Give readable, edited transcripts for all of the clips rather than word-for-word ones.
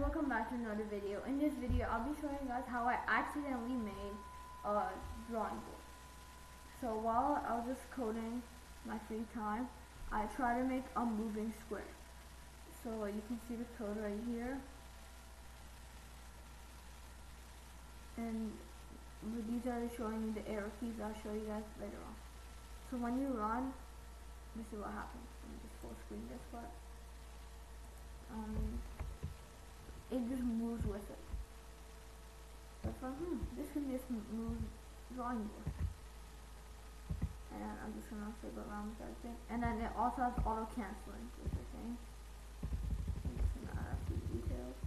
welcome back to another video. In this video, I'll be showing you guys how I accidentally made a drawing board. So while I was just coding my free time, I tried to make a moving square. So you can see the code right here. And these are showing you the arrow keys. I'll show you guys later on. So when you run, this is what happens. Let me just full screen this part. It just moves with it. So it's like, this can be a smooth drawing board. And I'm just gonna fiddle around with everything. And then it also has auto canceling, which I think. I'm just gonna add a few details.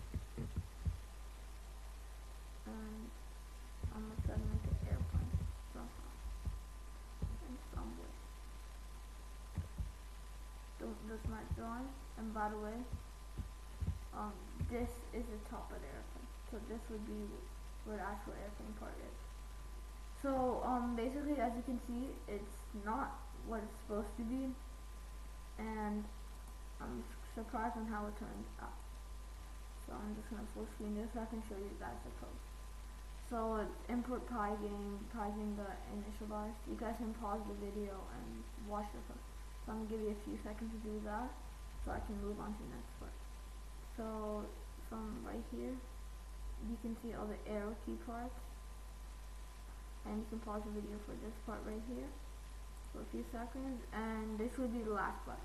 And I'm gonna try to make an airplane somehow. In some way. That's my drawing. And by the way, this is the top of the airplane. So this would be where the actual airplane part is. So basically, as you can see, it's not what it's supposed to be, and I'm surprised on how it turned out. So I'm just gonna full screen this so I can show you guys the code. So it's import Pygame the initialize. You guys can pause the video and watch the code. So I'm gonna give you a few seconds to do that, so I can move on to the next part. So from right here, you can see all the arrow key parts, and you can pause the video for this part right here for a few seconds, and this would be the last part.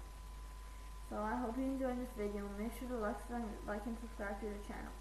So I hope you enjoyed this video. Make sure to like and subscribe to the channel.